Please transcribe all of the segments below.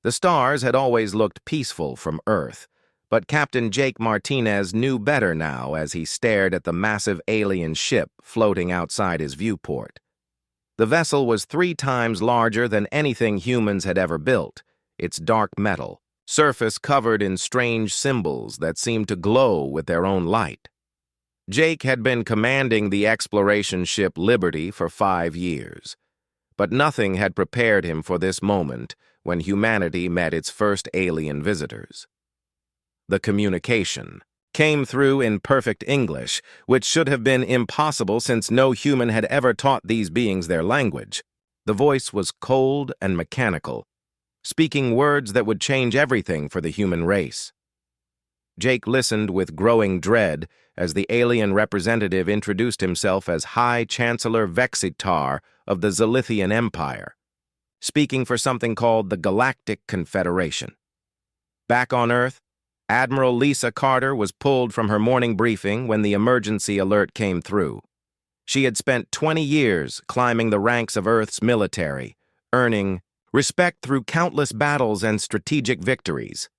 The stars had always looked peaceful from Earth, but Captain Jake Martinez knew better now as he stared at the massive alien ship floating outside his viewport. The vessel was 3 times larger than anything humans had ever built, its dark metal, surface covered in strange symbols that seemed to glow with their own light. Jake had been commanding the exploration ship Liberty for 5 years, but nothing had prepared him for this moment when humanity met its first alien visitors. The communication came through in perfect English, which should have been impossible since no human had ever taught these beings their language. The voice was cold and mechanical, speaking words that would change everything for the human race. Jake listened with growing dread as the alien representative introduced himself as High Chancellor Vexitar of the Zilithian Empire, speaking for something called the Galactic Confederation. Back on Earth, Admiral Lisa Carter was pulled from her morning briefing when the emergency alert came through. She had spent 20 years climbing the ranks of Earth's military, earning respect through countless battles and strategic victories.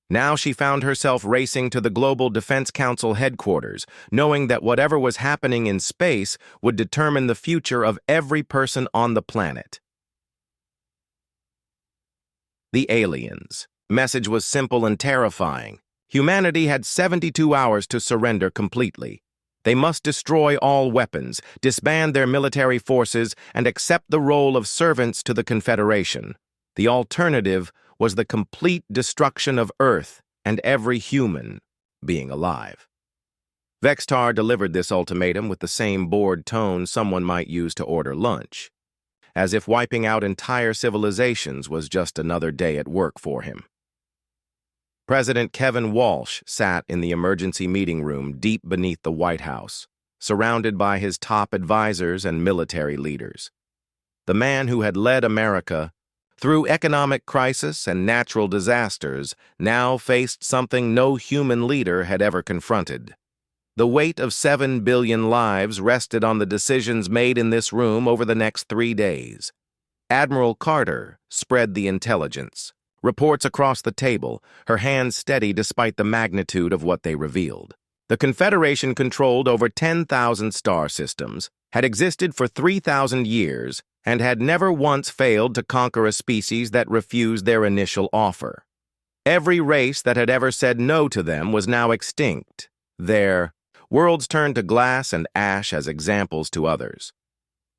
Now she found herself racing to the Global Defense Council headquarters, knowing that whatever was happening in space would determine the future of every person on the planet. The aliens. Message was simple and terrifying. Humanity had 72 hours to surrender completely. They must destroy all weapons, disband their military forces, and accept the role of servants to the Confederation. The alternative was the complete destruction of Earth and every human being alive. Vexitar delivered this ultimatum with the same bored tone someone might use to order lunch, as if wiping out entire civilizations was just another day at work for him. President Kevin Walsh sat in the emergency meeting room deep beneath the White House, surrounded by his top advisors and military leaders. The man who had led America through economic crisis and natural disasters now faced something no human leader had ever confronted. The weight of 7 billion lives rested on the decisions made in this room over the next 3 days. Admiral Carter spread the intelligence. Reports across the table, her hands steady despite the magnitude of what they revealed. The Confederation controlled over 10,000 star systems, had existed for 3,000 years, and had never once failed to conquer a species that refused their initial offer. Every race that had ever said no to them was now extinct. Their worlds turned to glass and ash as examples to others.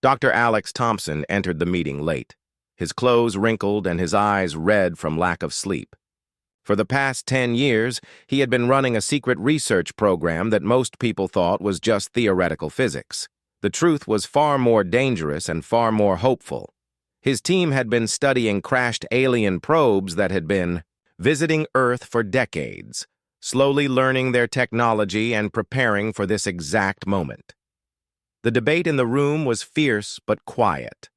Dr. Alex Thompson entered the meeting late, his clothes wrinkled and his eyes red from lack of sleep. For the past 10 years, he had been running a secret research program that most people thought was just theoretical physics. The truth was far more dangerous and far more hopeful. His team had been studying crashed alien probes that had been visiting Earth for decades, slowly learning their technology and preparing for this exact moment. The debate in the room was fierce but quiet.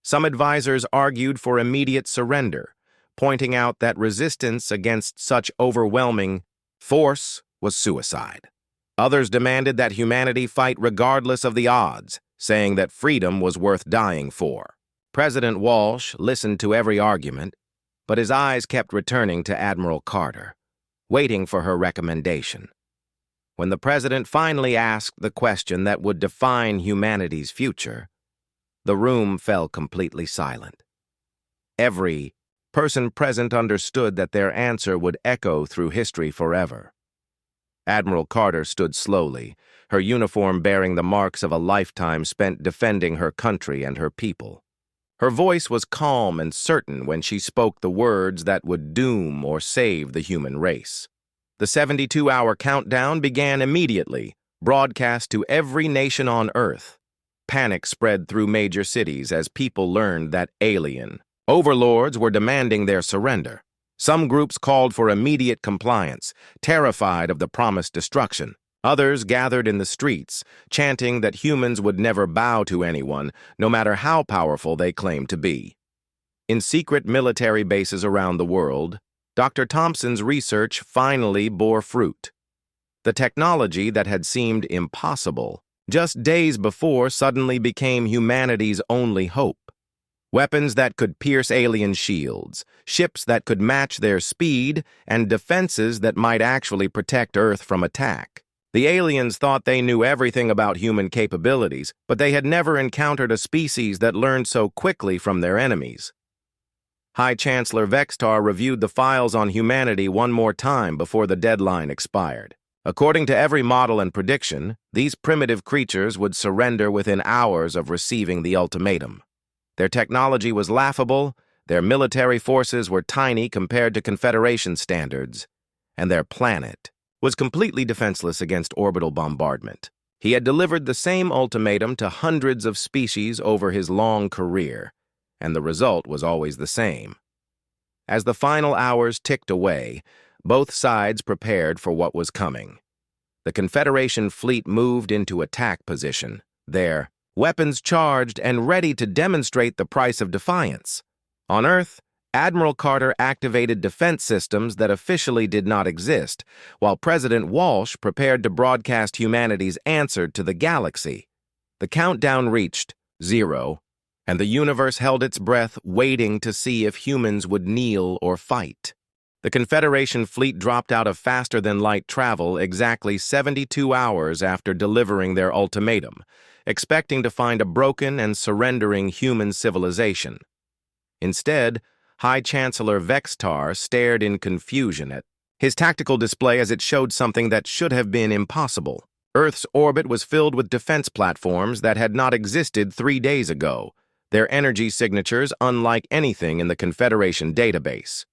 Some advisors argued for immediate surrender, pointing out that resistance against such overwhelming force was suicide. Others demanded that humanity fight regardless of the odds, saying that freedom was worth dying for. President Walsh listened to every argument, but his eyes kept returning to Admiral Carter, waiting for her recommendation. When the president finally asked the question that would define humanity's future, the room fell completely silent. Every person present understood that their answer would echo through history forever. Admiral Carter stood slowly, her uniform bearing the marks of a lifetime spent defending her country and her people. Her voice was calm and certain when she spoke the words that would doom or save the human race. The 72-hour countdown began immediately, broadcast to every nation on Earth. Panic spread through major cities as people learned that alien overlords were demanding their surrender. Some groups called for immediate compliance, terrified of the promised destruction. Others gathered in the streets, chanting that humans would never bow to anyone, no matter how powerful they claimed to be. In secret military bases around the world, Dr. Thompson's research finally bore fruit. The technology that had seemed impossible just days before suddenly became humanity's only hope. Weapons that could pierce alien shields, ships that could match their speed, and defenses that might actually protect Earth from attack. The aliens thought they knew everything about human capabilities, but they had never encountered a species that learned so quickly from their enemies. High Chancellor Vextar reviewed the files on humanity one more time before the deadline expired. According to every model and prediction, these primitive creatures would surrender within hours of receiving the ultimatum. Their technology was laughable, their military forces were tiny compared to Confederation standards, and their planet was completely defenseless against orbital bombardment. He had delivered the same ultimatum to hundreds of species over his long career, and the result was always the same. As the final hours ticked away, both sides prepared for what was coming. The Confederation fleet moved into attack position, their weapons charged and ready to demonstrate the price of defiance. On Earth, Admiral Carter activated defense systems that officially did not exist, while President Walsh prepared to broadcast humanity's answer to the galaxy. The countdown reached 0, and the universe held its breath, waiting to see if humans would kneel or fight. The Confederation fleet dropped out of faster-than-light travel exactly 72 hours after delivering their ultimatum, expecting to find a broken and surrendering human civilization. Instead, High Chancellor Vextar stared in confusion at his tactical display as it showed something that should have been impossible. Earth's orbit was filled with defense platforms that had not existed 3 days ago, their energy signatures unlike anything in the Confederation database.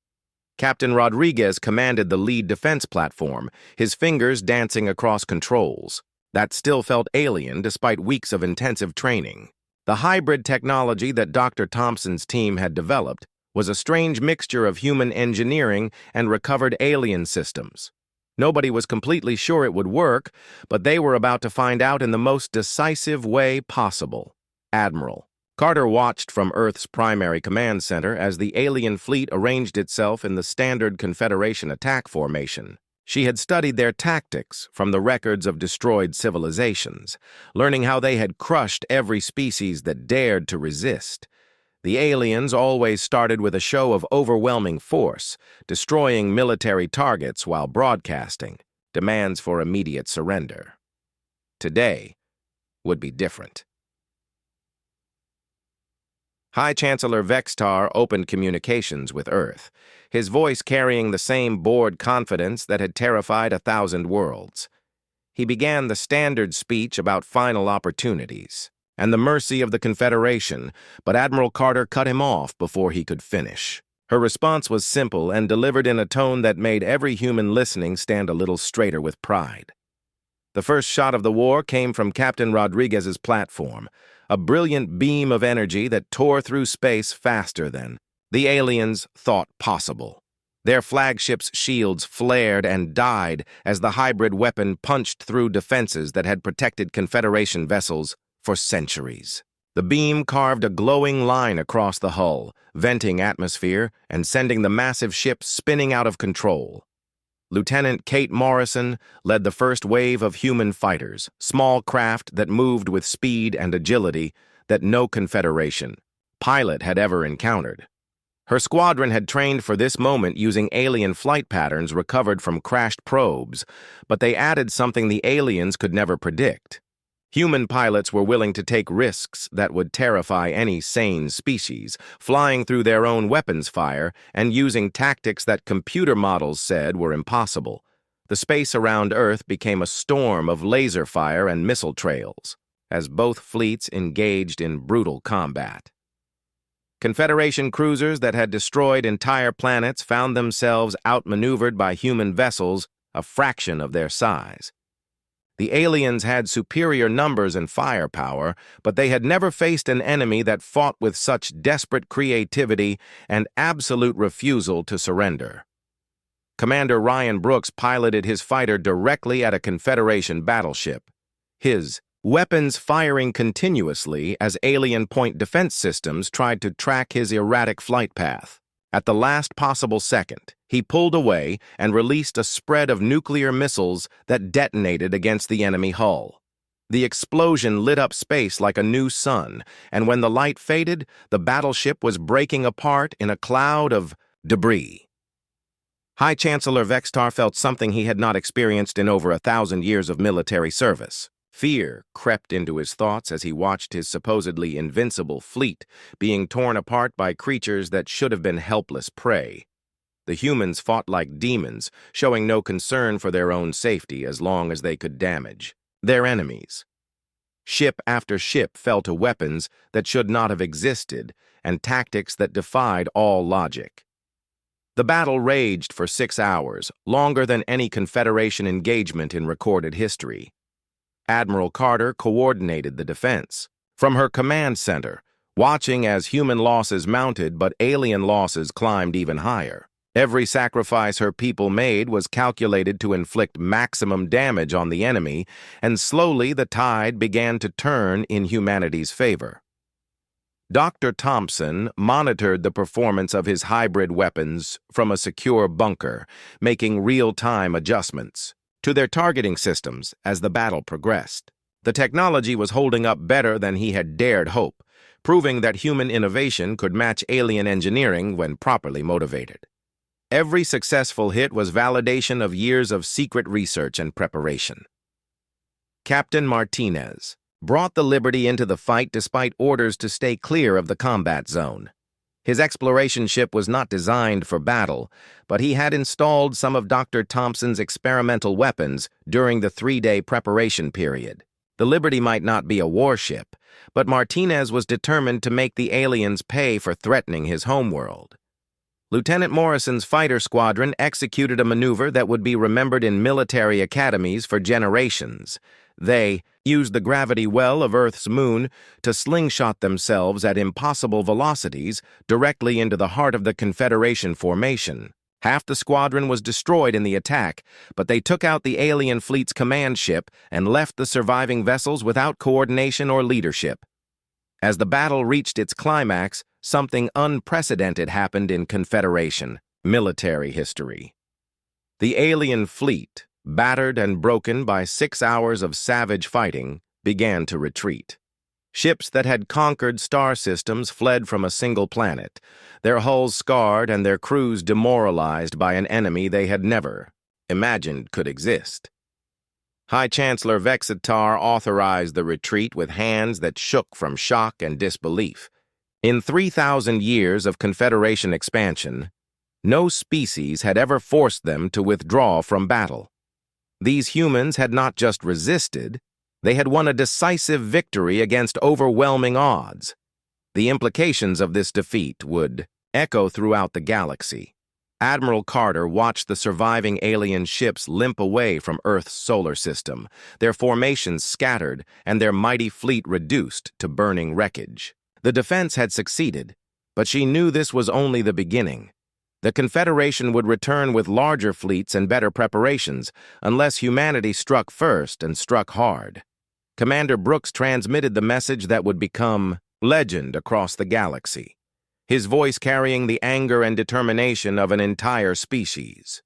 Captain Rodriguez commanded the lead defense platform, his fingers dancing across controls. That still felt alien despite weeks of intensive training. The hybrid technology that Dr. Thompson's team had developed was a strange mixture of human engineering and recovered alien systems. Nobody was completely sure it would work, but they were about to find out in the most decisive way possible. Admiral Carter watched from Earth's primary command center as the alien fleet arranged itself in the standard Confederation attack formation. She had studied their tactics from the records of destroyed civilizations, learning how they had crushed every species that dared to resist. The aliens always started with a show of overwhelming force, destroying military targets while broadcasting demands for immediate surrender. Today would be different. High Chancellor Vextar opened communications with Earth, his voice carrying the same bored confidence that had terrified 1,000 worlds. He began the standard speech about final opportunities and the mercy of the Confederation, but Admiral Carter cut him off before he could finish. Her response was simple and delivered in a tone that made every human listening stand a little straighter with pride. The first shot of the war came from Captain Rodriguez's platform, a brilliant beam of energy that tore through space faster than the aliens thought possible. Their flagship's shields flared and died as the hybrid weapon punched through defenses that had protected Confederation vessels for centuries. The beam carved a glowing line across the hull, venting atmosphere and sending the massive ship spinning out of control. Lieutenant Kate Morrison led the first wave of human fighters, small craft that moved with speed and agility that no Confederation pilot had ever encountered. Her squadron had trained for this moment using alien flight patterns recovered from crashed probes, but they added something the aliens could never predict. Human pilots were willing to take risks that would terrify any sane species, flying through their own weapons fire and using tactics that computer models said were impossible. The space around Earth became a storm of laser fire and missile trails, as both fleets engaged in brutal combat. Confederation cruisers that had destroyed entire planets found themselves outmaneuvered by human vessels a fraction of their size. The aliens had superior numbers and firepower, but they had never faced an enemy that fought with such desperate creativity and absolute refusal to surrender. Commander Ryan Brooks piloted his fighter directly at a Confederation battleship, his weapons firing continuously as alien point defense systems tried to track his erratic flight path. At the last possible second, he pulled away and released a spread of nuclear missiles that detonated against the enemy hull. The explosion lit up space like a new sun, and when the light faded, the battleship was breaking apart in a cloud of debris. High Chancellor Vextar felt something he had not experienced in over 1,000 years of military service. Fear crept into his thoughts as he watched his supposedly invincible fleet being torn apart by creatures that should have been helpless prey. The humans fought like demons, showing no concern for their own safety as long as they could damage their enemies. Ship after ship fell to weapons that should not have existed and tactics that defied all logic. The battle raged for 6 hours, longer than any Confederation engagement in recorded history. Admiral Carter coordinated the defense from her command center, watching as human losses mounted but alien losses climbed even higher. Every sacrifice her people made was calculated to inflict maximum damage on the enemy, and slowly the tide began to turn in humanity's favor. Dr. Thompson monitored the performance of his hybrid weapons from a secure bunker, making real-time adjustments to their targeting systems as the battle progressed. The technology was holding up better than he had dared hope, proving that human innovation could match alien engineering when properly motivated. Every successful hit was validation of years of secret research and preparation. Captain Martinez brought the Liberty into the fight despite orders to stay clear of the combat zone. His exploration ship was not designed for battle, but he had installed some of Dr. Thompson's experimental weapons during the 3-day preparation period. The Liberty might not be a warship, but Martinez was determined to make the aliens pay for threatening his homeworld. Lieutenant Morrison's fighter squadron executed a maneuver that would be remembered in military academies for generations. They used the gravity well of Earth's moon to slingshot themselves at impossible velocities directly into the heart of the Confederation formation. Half the squadron was destroyed in the attack, but they took out the alien fleet's command ship and left the surviving vessels without coordination or leadership. As the battle reached its climax, something unprecedented happened in Confederation military history. The alien fleet, battered and broken by 6 hours of savage fighting, began to retreat. Ships that had conquered star systems fled from a single planet, their hulls scarred and their crews demoralized by an enemy they had never imagined could exist. High Chancellor Vextar authorized the retreat with hands that shook from shock and disbelief. In 3,000 years of Confederation expansion, no species had ever forced them to withdraw from battle. These humans had not just resisted, they had won a decisive victory against overwhelming odds. The implications of this defeat would echo throughout the galaxy. Admiral Carter watched the surviving alien ships limp away from Earth's solar system, their formations scattered and their mighty fleet reduced to burning wreckage. The defense had succeeded, but she knew this was only the beginning. The Confederation would return with larger fleets and better preparations, unless humanity struck first and struck hard. Commander Brooks transmitted the message that would become legend across the galaxy, his voice carrying the anger and determination of an entire species.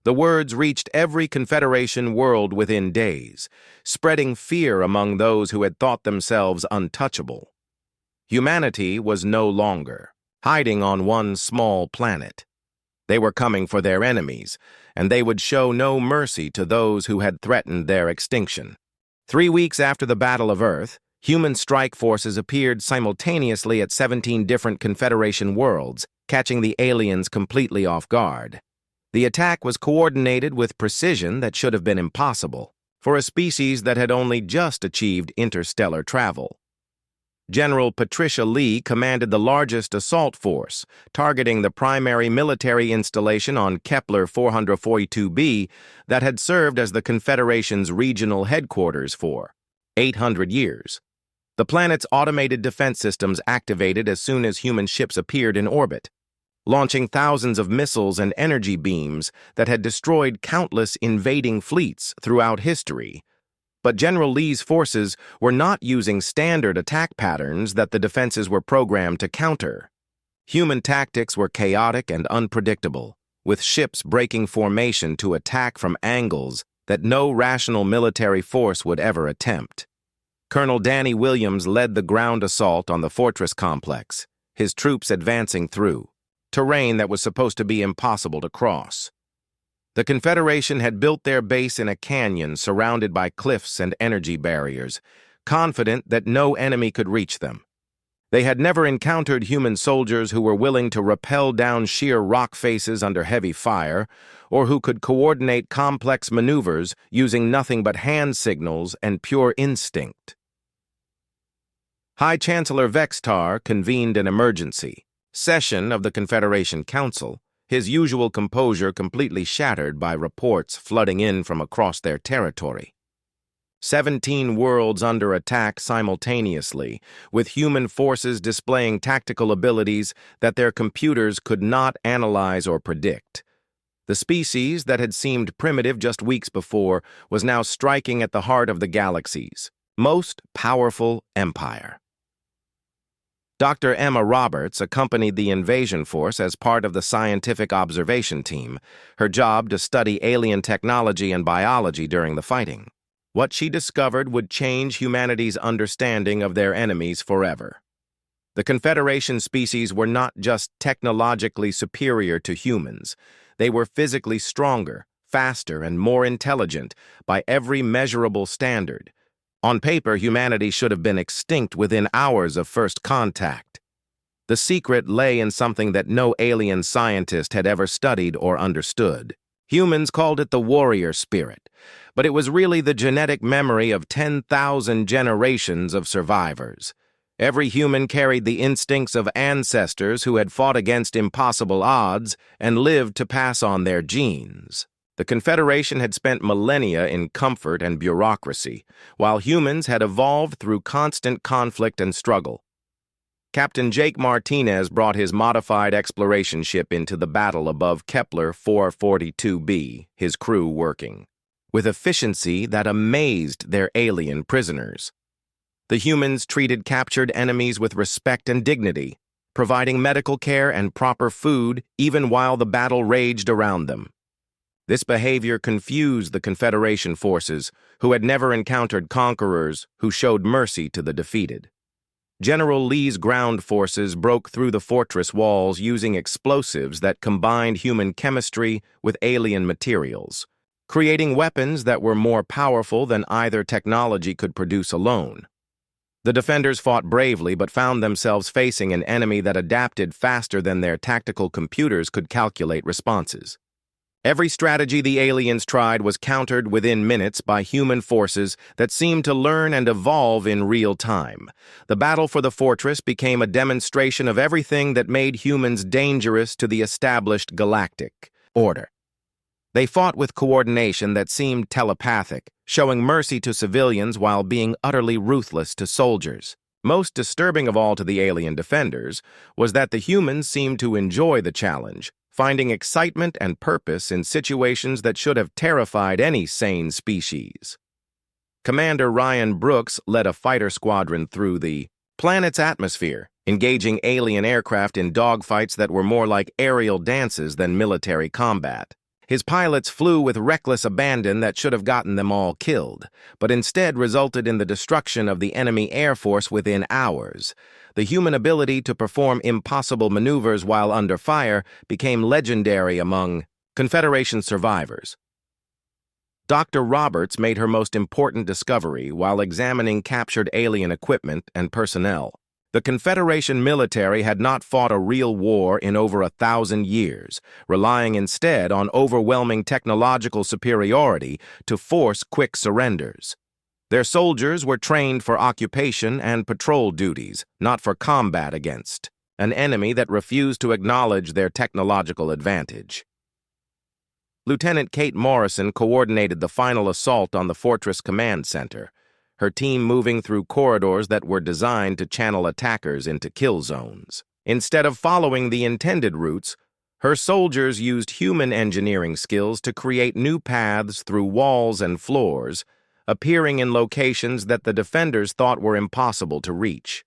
The words reached every Confederation world within days, spreading fear among those who had thought themselves untouchable. Humanity was no longer hiding on one small planet. They were coming for their enemies, and they would show no mercy to those who had threatened their extinction. 3 weeks after the Battle of Earth, human strike forces appeared simultaneously at 17 different Confederation worlds, catching the aliens completely off guard. The attack was coordinated with precision that should have been impossible for a species that had only just achieved interstellar travel. General Patricia Lee commanded the largest assault force, targeting the primary military installation on Kepler 442b that had served as the Confederation's regional headquarters for 800 years. The planet's automated defense systems activated as soon as human ships appeared in orbit, launching thousands of missiles and energy beams that had destroyed countless invading fleets throughout history. But General Lee's forces were not using standard attack patterns that the defenses were programmed to counter. Human tactics were chaotic and unpredictable, with ships breaking formation to attack from angles that no rational military force would ever attempt. Colonel Danny Williams led the ground assault on the fortress complex, his troops advancing through terrain that was supposed to be impossible to cross. The Confederation had built their base in a canyon surrounded by cliffs and energy barriers, confident that no enemy could reach them. They had never encountered human soldiers who were willing to rappel down sheer rock faces under heavy fire, or who could coordinate complex maneuvers using nothing but hand signals and pure instinct. High Chancellor Vextar convened an emergency session of the Confederation Council, his usual composure completely shattered by reports flooding in from across their territory. 17 worlds under attack simultaneously, with human forces displaying tactical abilities that their computers could not analyze or predict. The species that had seemed primitive just weeks before was now striking at the heart of the galaxy's most powerful empire. Dr. Emma Roberts accompanied the invasion force as part of the scientific observation team, her job to study alien technology and biology during the fighting. What she discovered would change humanity's understanding of their enemies forever. The Confederation species were not just technologically superior to humans. They were physically stronger, faster, and more intelligent by every measurable standard. On paper, humanity should have been extinct within hours of first contact. The secret lay in something that no alien scientist had ever studied or understood. Humans called it the warrior spirit, but it was really the genetic memory of 10,000 generations of survivors. Every human carried the instincts of ancestors who had fought against impossible odds and lived to pass on their genes. The Confederation had spent millennia in comfort and bureaucracy, while humans had evolved through constant conflict and struggle. Captain Jake Martinez brought his modified exploration ship into the battle above Kepler 442b, his crew working with efficiency that amazed their alien prisoners. The humans treated captured enemies with respect and dignity, providing medical care and proper food even while the battle raged around them. This behavior confused the Confederation forces, who had never encountered conquerors who showed mercy to the defeated. General Lee's ground forces broke through the fortress walls using explosives that combined human chemistry with alien materials, creating weapons that were more powerful than either technology could produce alone. The defenders fought bravely but found themselves facing an enemy that adapted faster than their tactical computers could calculate responses. Every strategy the aliens tried was countered within minutes by human forces that seemed to learn and evolve in real time. The battle for the fortress became a demonstration of everything that made humans dangerous to the established galactic order. They fought with coordination that seemed telepathic, showing mercy to civilians while being utterly ruthless to soldiers. Most disturbing of all to the alien defenders was that the humans seemed to enjoy the challenge, finding excitement and purpose in situations that should have terrified any sane species. Commander Ryan Brooks led a fighter squadron through the planet's atmosphere, engaging alien aircraft in dogfights that were more like aerial dances than military combat. His pilots flew with reckless abandon that should have gotten them all killed, but instead resulted in the destruction of the enemy air force within hours. The human ability to perform impossible maneuvers while under fire became legendary among Confederation survivors. Dr. Roberts made her most important discovery while examining captured alien equipment and personnel. The Confederation military had not fought a real war in over 1,000 years, relying instead on overwhelming technological superiority to force quick surrenders. Their soldiers were trained for occupation and patrol duties, not for combat against an enemy that refused to acknowledge their technological advantage. Lieutenant Kate Morrison coordinated the final assault on the Fortress Command Center, her team moving through corridors that were designed to channel attackers into kill zones. Instead of following the intended routes, her soldiers used human engineering skills to create new paths through walls and floors, appearing in locations that the defenders thought were impossible to reach.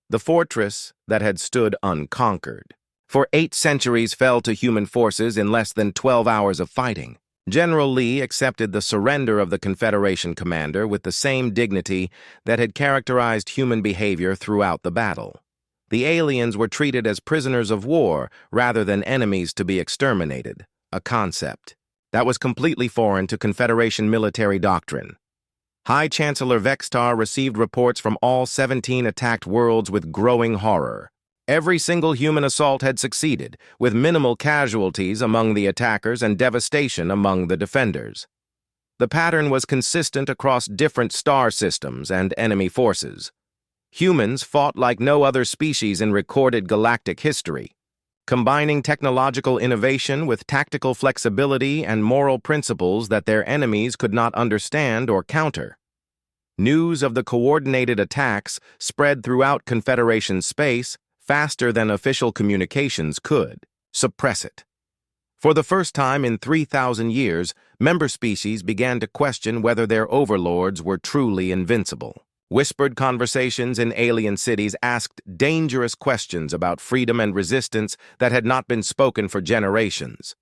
The fortress that had stood unconquered for 8 centuries fell to human forces in less than 12 hours of fighting. General Lee accepted the surrender of the Confederation commander with the same dignity that had characterized human behavior throughout the battle. The aliens were treated as prisoners of war rather than enemies to be exterminated, a concept that was completely foreign to Confederation military doctrine. High Chancellor Vextar received reports from all 17 attacked worlds with growing horror. Every single human assault had succeeded, with minimal casualties among the attackers and devastation among the defenders. The pattern was consistent across different star systems and enemy forces. Humans fought like no other species in recorded galactic history, combining technological innovation with tactical flexibility and moral principles that their enemies could not understand or counter. News of the coordinated attacks spread throughout Confederation space faster than official communications could suppress it. For the first time in 3,000 years, member species began to question whether their overlords were truly invincible. Whispered conversations in alien cities asked dangerous questions about freedom and resistance that had not been spoken for generations.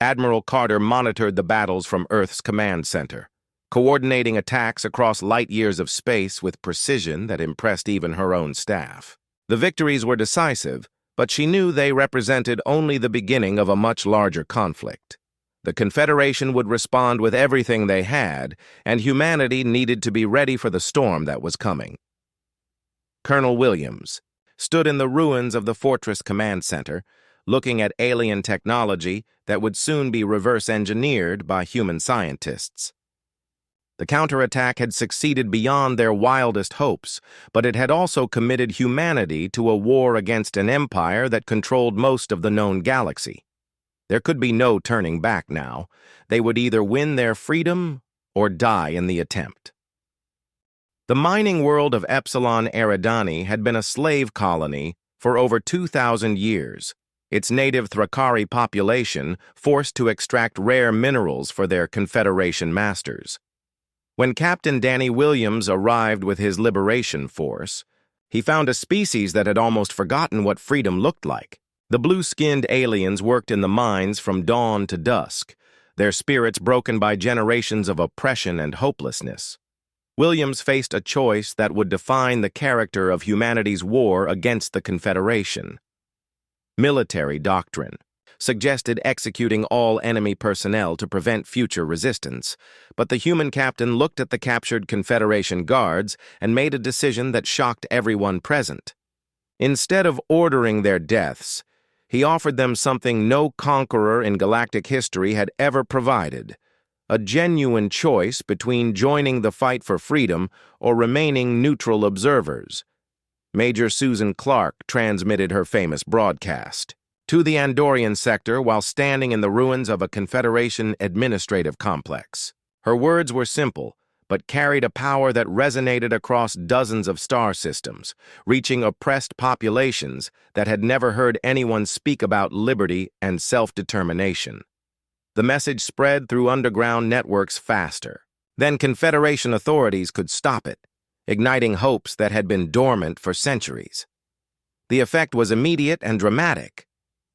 Admiral Carter monitored the battles from Earth's command center, coordinating attacks across light years of space with precision that impressed even her own staff. The victories were decisive, but she knew they represented only the beginning of a much larger conflict. The Confederation would respond with everything they had, and humanity needed to be ready for the storm that was coming. Colonel Williams stood in the ruins of the Fortress Command Center, looking at alien technology that would soon be reverse-engineered by human scientists. The counterattack had succeeded beyond their wildest hopes, but it had also committed humanity to a war against an empire that controlled most of the known galaxy. There could be no turning back now. They would either win their freedom or die in the attempt. The mining world of Epsilon Eridani had been a slave colony for over 2,000 years, its native Thrakari population forced to extract rare minerals for their Confederation masters. When Captain Danny Williams arrived with his liberation force, he found a species that had almost forgotten what freedom looked like. The blue-skinned aliens worked in the mines from dawn to dusk, their spirits broken by generations of oppression and hopelessness. Williams faced a choice that would define the character of humanity's war against the Confederation. Military doctrine suggested executing all enemy personnel to prevent future resistance, but the human captain looked at the captured Confederation guards and made a decision that shocked everyone present. Instead of ordering their deaths, he offered them something no conqueror in galactic history had ever provided: a genuine choice between joining the fight for freedom or remaining neutral observers. Major Susan Clark transmitted her famous broadcast to the Andorian sector while standing in the ruins of a Confederation administrative complex. Her words were simple, but carried a power that resonated across dozens of star systems, reaching oppressed populations that had never heard anyone speak about liberty and self-determination. The message spread through underground networks faster than Confederation authorities could stop it, igniting hopes that had been dormant for centuries. The effect was immediate and dramatic.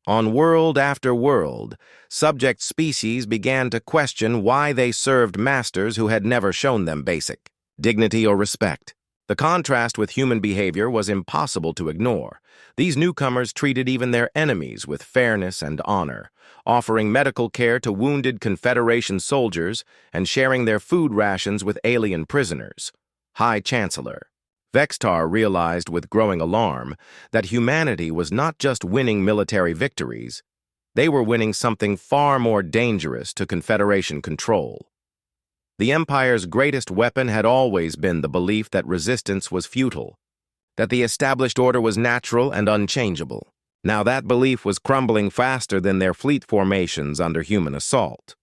On world after world, subject species began to question why they served masters who had never shown them basic dignity or respect. The contrast with human behavior was impossible to ignore. These newcomers treated even their enemies with fairness and honor, offering medical care to wounded Confederation soldiers and sharing their food rations with alien prisoners. High Chancellor Vextar realized with growing alarm that humanity was not just winning military victories, they were winning something far more dangerous to Confederation control. The Empire's greatest weapon had always been the belief that resistance was futile, that the established order was natural and unchangeable. Now that belief was crumbling faster than their fleet formations under human assault.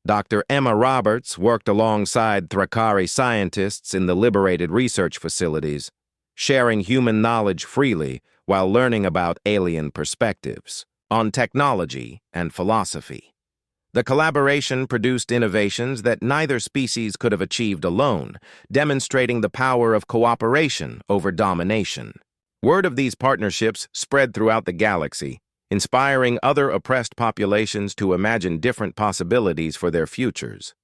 Dr. Emma Roberts worked alongside Thrakari scientists in the liberated research facilities, sharing human knowledge freely while learning about alien perspectives on technology and philosophy. The collaboration produced innovations that neither species could have achieved alone, demonstrating the power of cooperation over domination. Word of these partnerships spread throughout the galaxy, inspiring other oppressed populations to imagine different possibilities for their futures.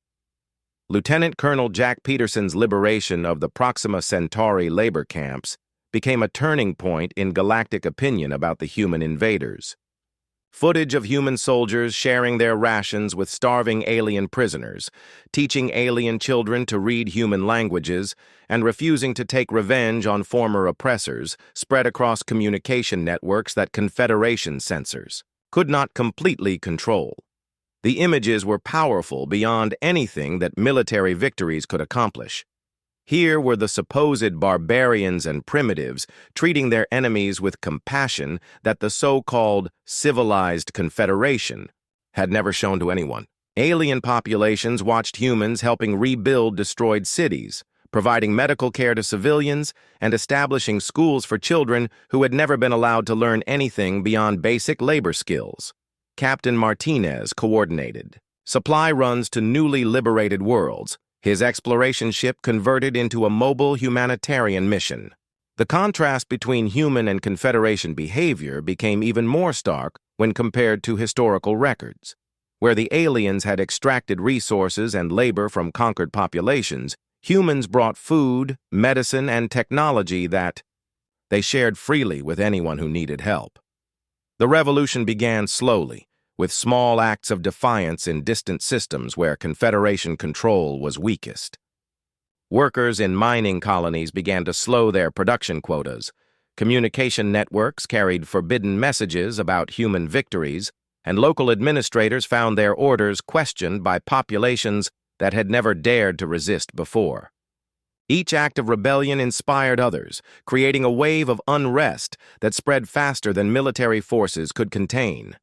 Lieutenant Colonel Jack Peterson's liberation of the Proxima Centauri labor camps became a turning point in galactic opinion about the human invaders. Footage of human soldiers sharing their rations with starving alien prisoners, teaching alien children to read human languages, and refusing to take revenge on former oppressors spread across communication networks that Confederation censors could not completely control. The images were powerful beyond anything that military victories could accomplish. Here were the supposed barbarians and primitives treating their enemies with compassion that the so-called civilized Confederation had never shown to anyone. Alien populations watched humans helping rebuild destroyed cities, providing medical care to civilians, and establishing schools for children who had never been allowed to learn anything beyond basic labor skills. Captain Martinez coordinated supply runs to newly liberated worlds, his exploration ship converted into a mobile humanitarian mission. The contrast between human and Confederation behavior became even more stark when compared to historical records. Where the aliens had extracted resources and labor from conquered populations, humans brought food, medicine, and technology that they shared freely with anyone who needed help. The revolution began slowly, with small acts of defiance in distant systems where Confederation control was weakest. Workers in mining colonies began to slow their production quotas. Communication networks carried forbidden messages about human victories, and local administrators found their orders questioned by populations that had never dared to resist before. Each act of rebellion inspired others, creating a wave of unrest that spread faster than military forces could contain.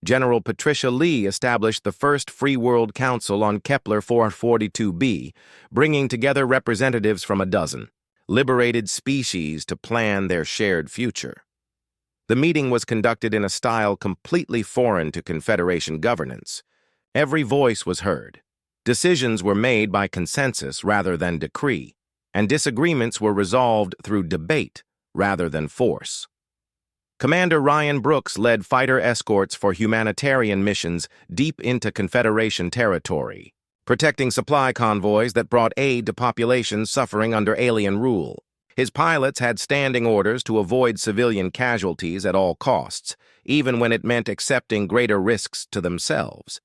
General Patricia Lee established the first Free World Council on Kepler 442b, bringing together representatives from a dozen liberated species to plan their shared future. The meeting was conducted in a style completely foreign to Confederation governance. Every voice was heard. Decisions were made by consensus rather than decree, and disagreements were resolved through debate rather than force. Commander Ryan Brooks led fighter escorts for humanitarian missions deep into Confederation territory, protecting supply convoys that brought aid to populations suffering under alien rule. His pilots had standing orders to avoid civilian casualties at all costs, even when it meant accepting greater risks to themselves.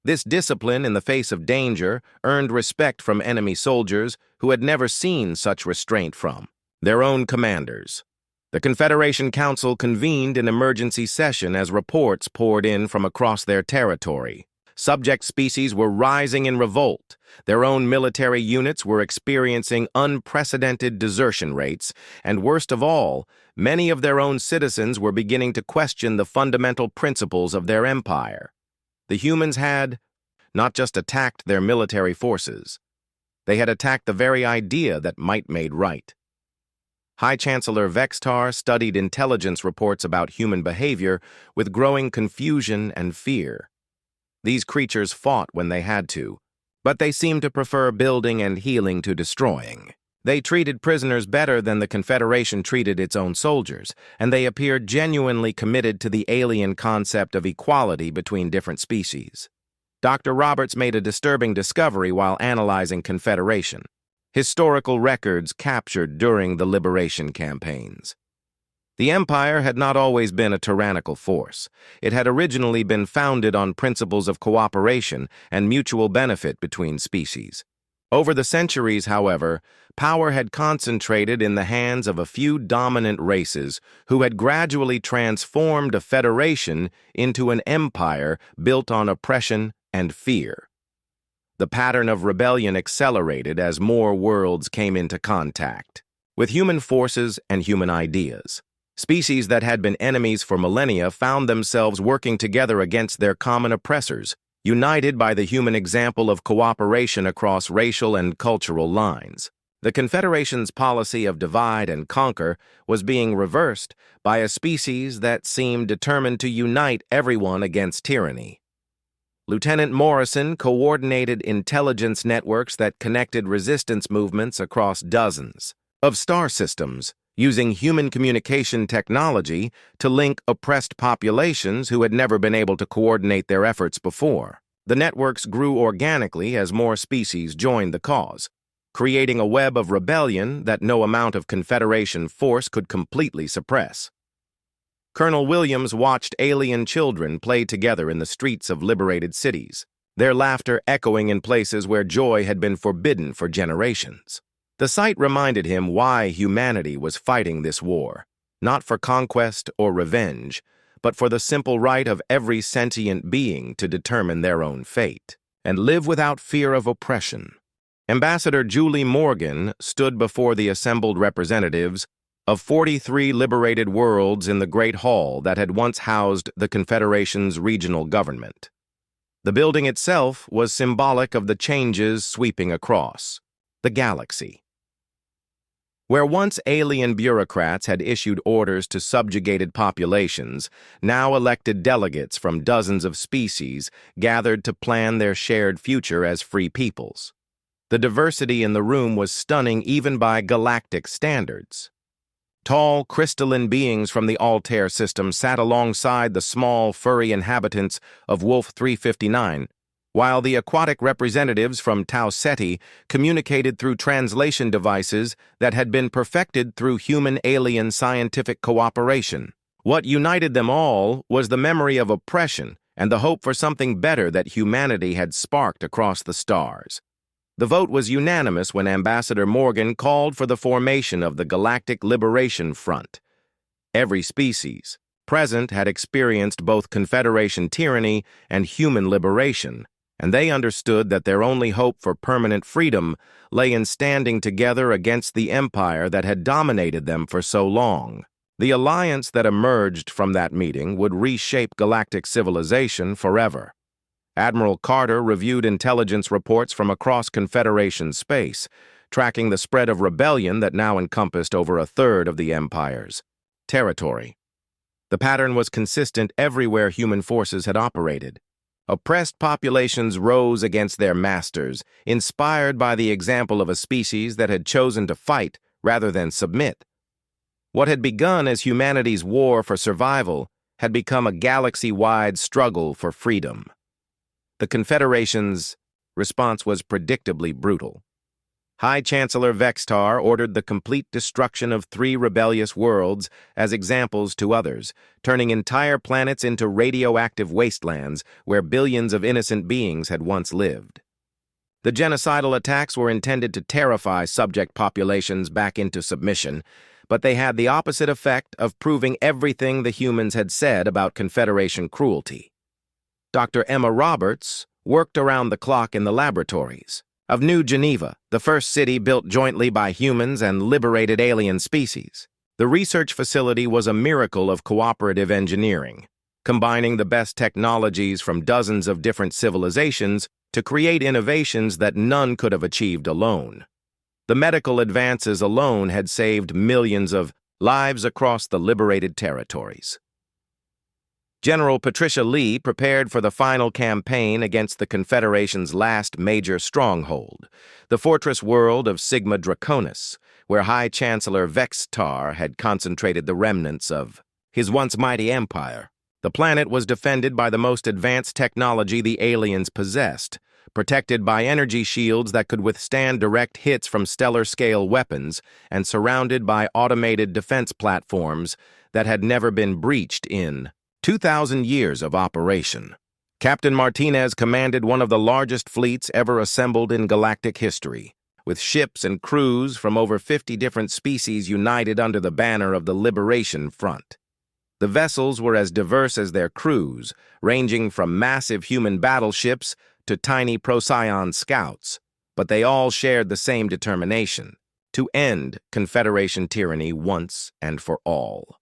This discipline in the face of danger earned respect from enemy soldiers who had never seen such restraint from their own commanders. The Confederation Council convened an emergency session as reports poured in from across their territory. Subject species were rising in revolt. Their own military units were experiencing unprecedented desertion rates, and worst of all, many of their own citizens were beginning to question the fundamental principles of their empire. The humans had not just attacked their military forces, they had attacked the very idea that might made right. High Chancellor Vextar studied intelligence reports about human behavior with growing confusion and fear. These creatures fought when they had to, but they seemed to prefer building and healing to destroying. They treated prisoners better than the Confederation treated its own soldiers, and they appeared genuinely committed to the alien concept of equality between different species. Dr. Roberts made a disturbing discovery while analyzing Confederation. Historical records captured during the liberation campaigns. The Empire had not always been a tyrannical force. It had originally been founded on principles of cooperation and mutual benefit between species. Over the centuries, however, power had concentrated in the hands of a few dominant races who had gradually transformed a federation into an empire built on oppression and fear. The pattern of rebellion accelerated as more worlds came into contact with human forces and human ideas. Species that had been enemies for millennia found themselves working together against their common oppressors, united by the human example of cooperation across racial and cultural lines. The Confederation's policy of divide and conquer was being reversed by a species that seemed determined to unite everyone against tyranny. Lieutenant Morrison coordinated intelligence networks that connected resistance movements across dozens of star systems, using human communication technology to link oppressed populations who had never been able to coordinate their efforts before. The networks grew organically as more species joined the cause, creating a web of rebellion that no amount of Confederation force could completely suppress. Colonel Williams watched alien children play together in the streets of liberated cities, their laughter echoing in places where joy had been forbidden for generations. The sight reminded him why humanity was fighting this war, not for conquest or revenge, but for the simple right of every sentient being to determine their own fate and live without fear of oppression. Ambassador Julie Morgan stood before the assembled representatives of 43 liberated worlds in the Great Hall that had once housed the Confederation's regional government. The building itself was symbolic of the changes sweeping across the galaxy. Where once alien bureaucrats had issued orders to subjugated populations, now elected delegates from dozens of species gathered to plan their shared future as free peoples. The diversity in the room was stunning even by galactic standards. Tall, crystalline beings from the Altair system sat alongside the small, furry inhabitants of Wolf 359, while the aquatic representatives from Tau Ceti communicated through translation devices that had been perfected through human-alien scientific cooperation. What united them all was the memory of oppression and the hope for something better that humanity had sparked across the stars. The vote was unanimous when Ambassador Morgan called for the formation of the Galactic Liberation Front. Every species present had experienced both Confederation tyranny and human liberation, and they understood that their only hope for permanent freedom lay in standing together against the empire that had dominated them for so long. The alliance that emerged from that meeting would reshape galactic civilization forever. Admiral Carter reviewed intelligence reports from across Confederation space, tracking the spread of rebellion that now encompassed over a third of the empire's territory. The pattern was consistent everywhere human forces had operated. Oppressed populations rose against their masters, inspired by the example of a species that had chosen to fight rather than submit. What had begun as humanity's war for survival had become a galaxy-wide struggle for freedom. The Confederation's response was predictably brutal. High Chancellor Vextar ordered the complete destruction of 3 rebellious worlds as examples to others, turning entire planets into radioactive wastelands where billions of innocent beings had once lived. The genocidal attacks were intended to terrify subject populations back into submission, but they had the opposite effect of proving everything the humans had said about Confederation cruelty. Dr. Emma Roberts worked around the clock in the laboratories of New Geneva, the first city built jointly by humans and liberated alien species. The research facility was a miracle of cooperative engineering, combining the best technologies from dozens of different civilizations to create innovations that none could have achieved alone. The medical advances alone had saved millions of lives across the liberated territories. General Patricia Lee prepared for the final campaign against the Confederation's last major stronghold, the fortress world of Sigma Draconis, where High Chancellor Vextar had concentrated the remnants of his once mighty empire. The planet was defended by the most advanced technology the aliens possessed, protected by energy shields that could withstand direct hits from stellar-scale weapons, and surrounded by automated defense platforms that had never been breached in 2,000 years of operation. Captain Martinez commanded one of the largest fleets ever assembled in galactic history, with ships and crews from over 50 different species united under the banner of the Liberation Front. The vessels were as diverse as their crews, ranging from massive human battleships to tiny Procyon scouts, but they all shared the same determination: to end Confederation tyranny once and for all.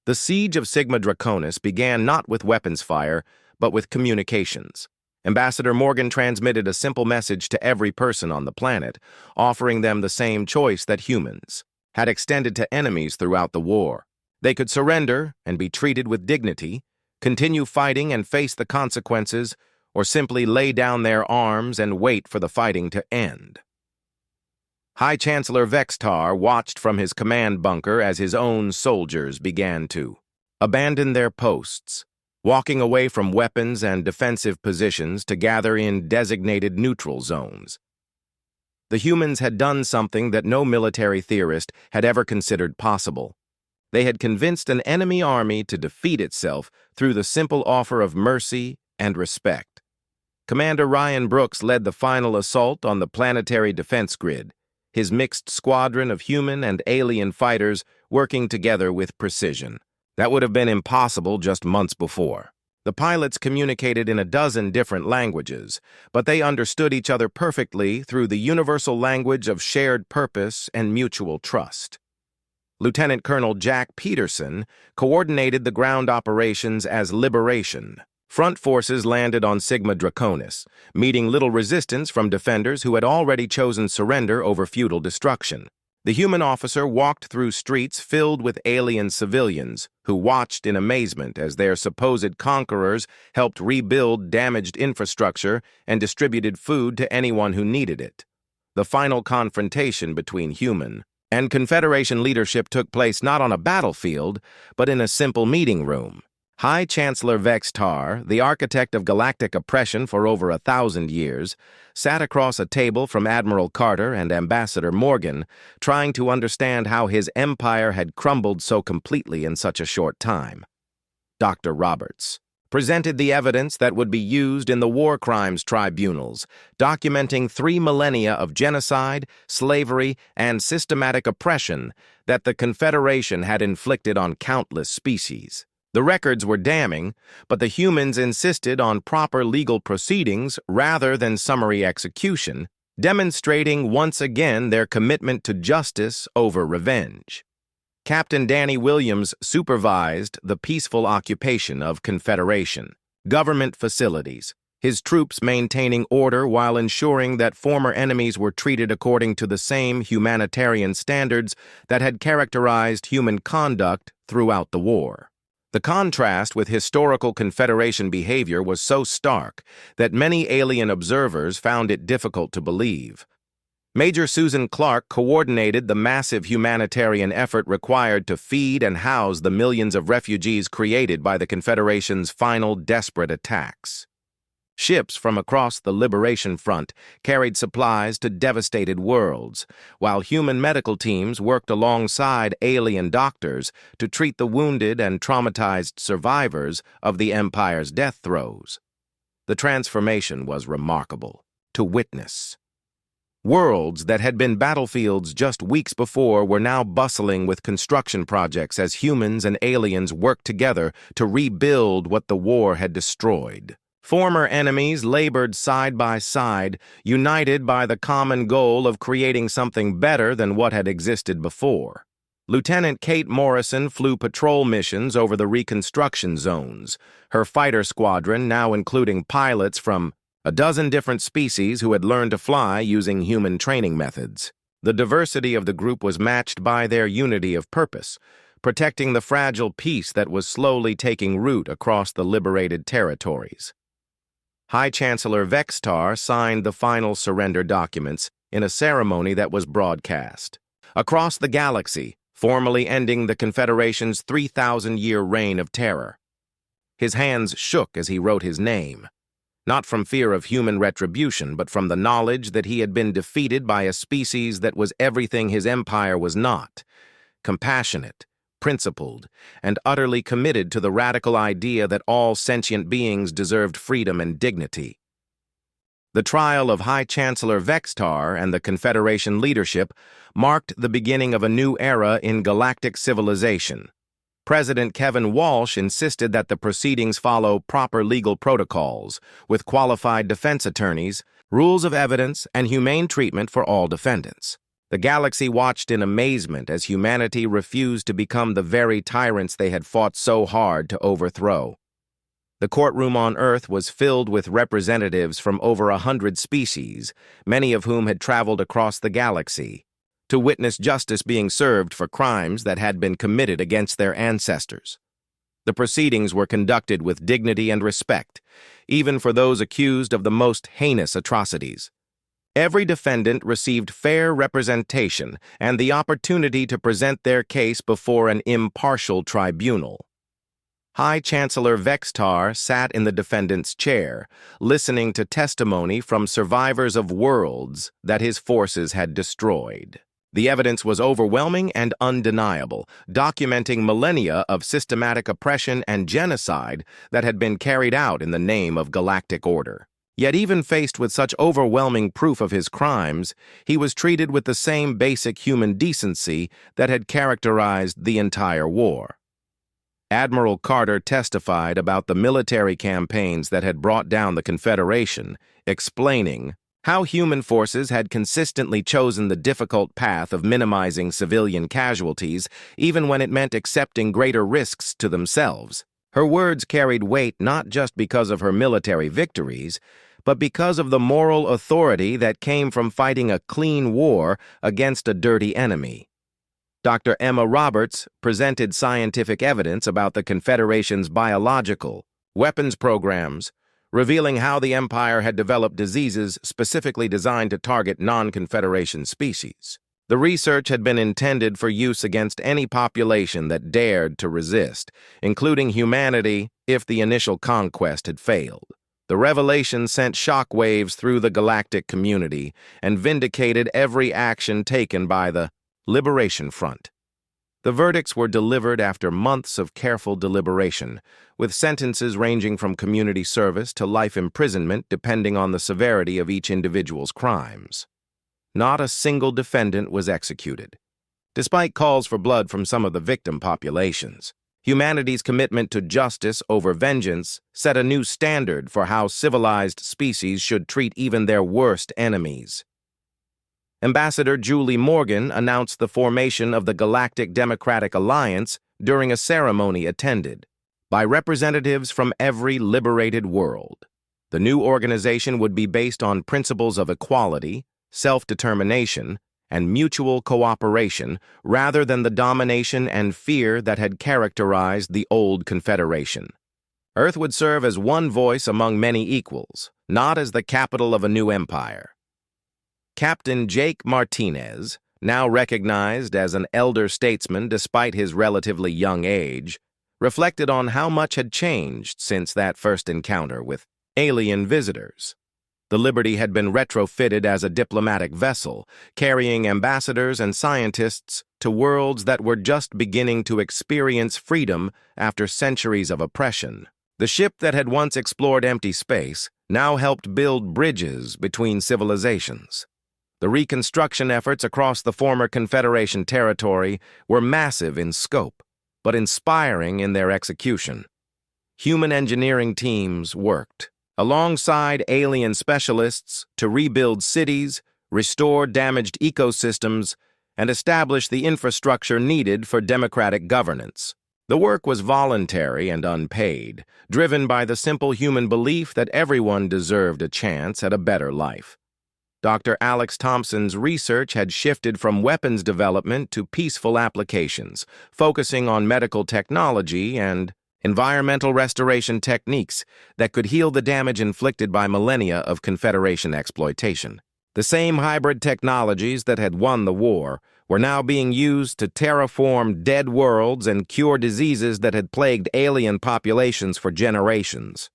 The siege of Sigma Draconis began not with weapons fire, but with communications. Ambassador Morgan transmitted a simple message to every person on the planet, offering them the same choice that humans had extended to enemies throughout the war. They could surrender and be treated with dignity, continue fighting and face the consequences, or simply lay down their arms and wait for the fighting to end. High Chancellor Vextar watched from his command bunker as his own soldiers began to abandon their posts, walking away from weapons and defensive positions to gather in designated neutral zones. The humans had done something that no military theorist had ever considered possible. They had convinced an enemy army to defeat itself through the simple offer of mercy and respect. Commander Ryan Brooks led the final assault on the planetary defense grid, his mixed squadron of human and alien fighters working together with precision. That would have been impossible just months before. The pilots communicated in a dozen different languages, but they understood each other perfectly through the universal language of shared purpose and mutual trust. Lieutenant Colonel Jack Peterson coordinated the ground operations as Liberation. Front forces landed on Sigma Draconis, meeting little resistance from defenders who had already chosen surrender over futile destruction. The human officer walked through streets filled with alien civilians who watched in amazement as their supposed conquerors helped rebuild damaged infrastructure and distributed food to anyone who needed it. The final confrontation between human and Confederation leadership took place not on a battlefield, but in a simple meeting room. High Chancellor Vextar, the architect of galactic oppression for over 1,000 years, sat across a table from Admiral Carter and Ambassador Morgan, trying to understand how his empire had crumbled so completely in such a short time. Dr. Roberts presented the evidence that would be used in the war crimes tribunals, documenting 3 millennia of genocide, slavery, and systematic oppression that the Confederation had inflicted on countless species. The records were damning, but the humans insisted on proper legal proceedings rather than summary execution, demonstrating once again their commitment to justice over revenge. Captain Danny Williams supervised the peaceful occupation of Confederation government facilities, his troops maintaining order while ensuring that former enemies were treated according to the same humanitarian standards that had characterized human conduct throughout the war. The contrast with historical Confederation behavior was so stark that many alien observers found it difficult to believe. Major Susan Clark coordinated the massive humanitarian effort required to feed and house the millions of refugees created by the Confederation's final desperate attacks. Ships from across the Liberation Front carried supplies to devastated worlds, while human medical teams worked alongside alien doctors to treat the wounded and traumatized survivors of the Empire's death throes. The transformation was remarkable to witness. Worlds that had been battlefields just weeks before were now bustling with construction projects as humans and aliens worked together to rebuild what the war had destroyed. Former enemies labored side by side, united by the common goal of creating something better than what had existed before. Lieutenant Kate Morrison flew patrol missions over the reconstruction zones, her fighter squadron now including pilots from a dozen different species who had learned to fly using human training methods. The diversity of the group was matched by their unity of purpose, protecting the fragile peace that was slowly taking root across the liberated territories. High Chancellor Vextar signed the final surrender documents in a ceremony that was broadcast across the galaxy, formally ending the Confederation's 3,000-year reign of terror. His hands shook as he wrote his name, not from fear of human retribution, but from the knowledge that he had been defeated by a species that was everything his empire was not: compassionate, principled, and utterly committed to the radical idea that all sentient beings deserved freedom and dignity. The trial of High Chancellor Vextar and the Confederation leadership marked the beginning of a new era in galactic civilization. President Kevin Walsh insisted that the proceedings follow proper legal protocols, with qualified defense attorneys, rules of evidence, and humane treatment for all defendants. The galaxy watched in amazement as humanity refused to become the very tyrants they had fought so hard to overthrow. The courtroom on Earth was filled with representatives from over 100 species, many of whom had traveled across the galaxy, to witness justice being served for crimes that had been committed against their ancestors. The proceedings were conducted with dignity and respect, even for those accused of the most heinous atrocities. Every defendant received fair representation and the opportunity to present their case before an impartial tribunal. High Chancellor Vextar sat in the defendant's chair, listening to testimony from survivors of worlds that his forces had destroyed. The evidence was overwhelming and undeniable, documenting millennia of systematic oppression and genocide that had been carried out in the name of galactic order. Yet even faced with such overwhelming proof of his crimes, he was treated with the same basic human decency that had characterized the entire war. Admiral Carter testified about the military campaigns that had brought down the Confederation, explaining how human forces had consistently chosen the difficult path of minimizing civilian casualties, even when it meant accepting greater risks to themselves. Her words carried weight not just because of her military victories, but because of the moral authority that came from fighting a clean war against a dirty enemy. Dr. Emma Roberts presented scientific evidence about the Confederation's biological weapons programs, revealing how the Empire had developed diseases specifically designed to target non-Confederation species. The research had been intended for use against any population that dared to resist, including humanity if the initial conquest had failed. The revelation sent shockwaves through the galactic community and vindicated every action taken by the Liberation Front. The verdicts were delivered after months of careful deliberation, with sentences ranging from community service to life imprisonment depending on the severity of each individual's crimes. Not a single defendant was executed. Despite calls for blood from some of the victim populations, humanity's commitment to justice over vengeance set a new standard for how civilized species should treat even their worst enemies. Ambassador Julie Morgan announced the formation of the Galactic Democratic Alliance during a ceremony attended by representatives from every liberated world. The new organization would be based on principles of equality, self-determination, and mutual cooperation rather than the domination and fear that had characterized the old Confederation. Earth would serve as one voice among many equals, not as the capital of a new empire. Captain Jake Martinez, now recognized as an elder statesman despite his relatively young age, reflected on how much had changed since that first encounter with alien visitors. The Liberty had been retrofitted as a diplomatic vessel, carrying ambassadors and scientists to worlds that were just beginning to experience freedom after centuries of oppression. The ship that had once explored empty space now helped build bridges between civilizations. The reconstruction efforts across the former Confederation territory were massive in scope, but inspiring in their execution. Human engineering teams worked alongside alien specialists to rebuild cities, restore damaged ecosystems, and establish the infrastructure needed for democratic governance. The work was voluntary and unpaid, driven by the simple human belief that everyone deserved a chance at a better life. Dr. Alex Thompson's research had shifted from weapons development to peaceful applications, focusing on medical technology and environmental restoration techniques that could heal the damage inflicted by millennia of Confederation exploitation. The same hybrid technologies that had won the war were now being used to terraform dead worlds and cure diseases that had plagued alien populations for generations.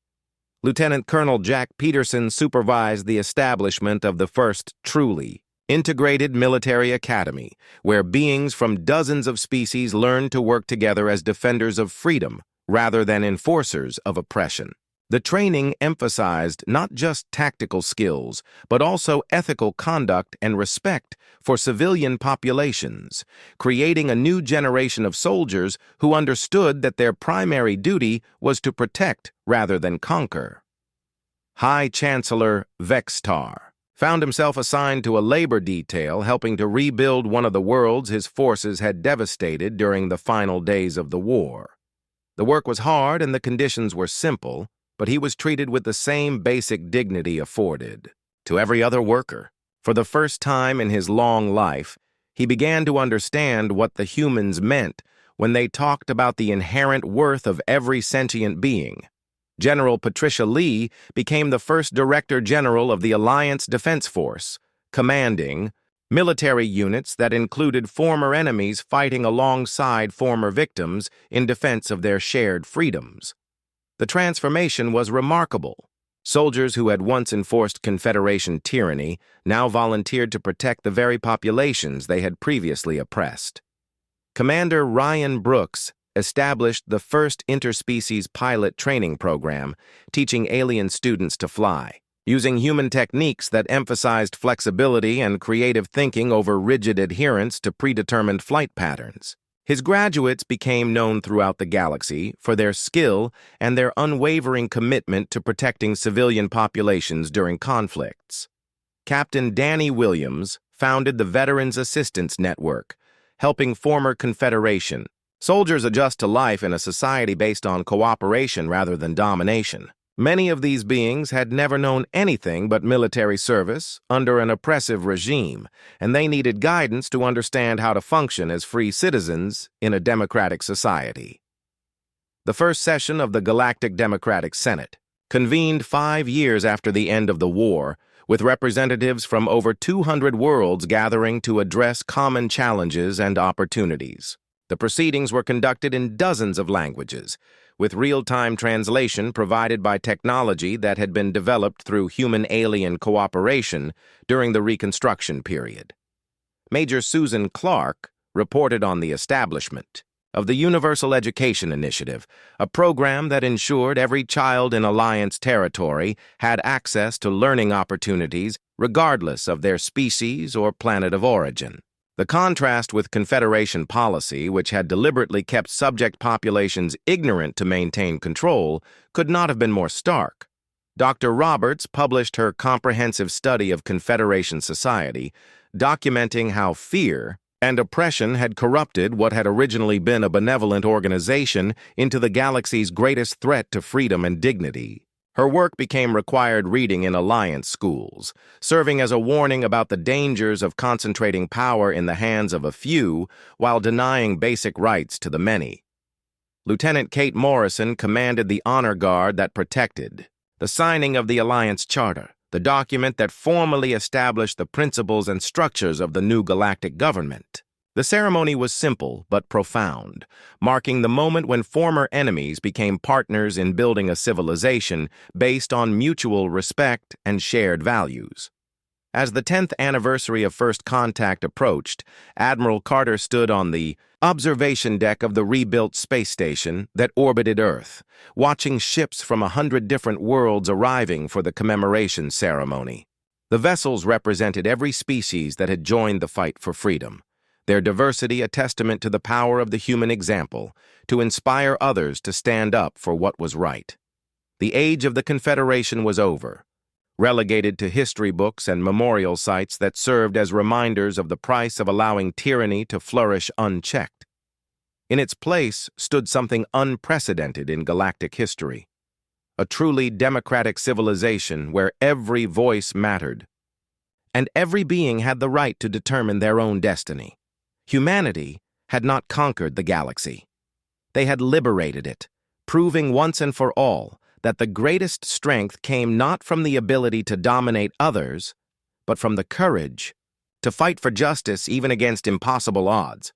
Lieutenant Colonel Jack Peterson supervised the establishment of the first truly integrated military academy, where beings from dozens of species learned to work together as defenders of freedom rather than enforcers of oppression. The training emphasized not just tactical skills, but also ethical conduct and respect for civilian populations, creating a new generation of soldiers who understood that their primary duty was to protect rather than conquer. High Chancellor Vextar found himself assigned to a labor detail helping to rebuild one of the worlds his forces had devastated during the final days of the war. The work was hard and the conditions were simple, but he was treated with the same basic dignity afforded to every other worker. For the first time in his long life, he began to understand what the humans meant when they talked about the inherent worth of every sentient being. General Patricia Lee became the first Director General of the Alliance Defense Force, commanding military units that included former enemies fighting alongside former victims in defense of their shared freedoms. The transformation was remarkable. Soldiers who had once enforced Confederation tyranny now volunteered to protect the very populations they had previously oppressed. Commander Ryan Brooks established the first interspecies pilot training program, teaching alien students to fly, using human techniques that emphasized flexibility and creative thinking over rigid adherence to predetermined flight patterns. His graduates became known throughout the galaxy for their skill and their unwavering commitment to protecting civilian populations during conflicts. Captain Danny Williams founded the Veterans Assistance Network, helping former Confederation soldiers adjust to life in a society based on cooperation rather than domination. Many of these beings had never known anything but military service under an oppressive regime, and they needed guidance to understand how to function as free citizens in a democratic society. The first session of the Galactic Democratic Senate, convened 5 years after the end of the war, with representatives from over 200 worlds gathering to address common challenges and opportunities. The proceedings were conducted in dozens of languages, with real-time translation provided by technology that had been developed through human-alien cooperation during the Reconstruction period. Major Susan Clark reported on the establishment of the Universal Education Initiative, a program that ensured every child in Alliance territory had access to learning opportunities regardless of their species or planet of origin. The contrast with Confederation policy, which had deliberately kept subject populations ignorant to maintain control, could not have been more stark. Dr. Roberts published her comprehensive study of Confederation society, documenting how fear and oppression had corrupted what had originally been a benevolent organization into the galaxy's greatest threat to freedom and dignity. Her work became required reading in Alliance schools, serving as a warning about the dangers of concentrating power in the hands of a few while denying basic rights to the many. Lieutenant Kate Morrison commanded the honor guard that protected the signing of the Alliance Charter, the document that formally established the principles and structures of the new galactic government. The ceremony was simple but profound, marking the moment when former enemies became partners in building a civilization based on mutual respect and shared values. As the 10th anniversary of First Contact approached, Admiral Carter stood on the observation deck of the rebuilt space station that orbited Earth, watching ships from 100 different worlds arriving for the commemoration ceremony. The vessels represented every species that had joined the fight for freedom, their diversity a testament to the power of the human example, to inspire others to stand up for what was right. The age of the Confederation was over, relegated to history books and memorial sites that served as reminders of the price of allowing tyranny to flourish unchecked. In its place stood something unprecedented in galactic history, a truly democratic civilization where every voice mattered, and every being had the right to determine their own destiny. Humanity had not conquered the galaxy. They had liberated it, proving once and for all that the greatest strength came not from the ability to dominate others, but from the courage to fight for justice even against impossible odds.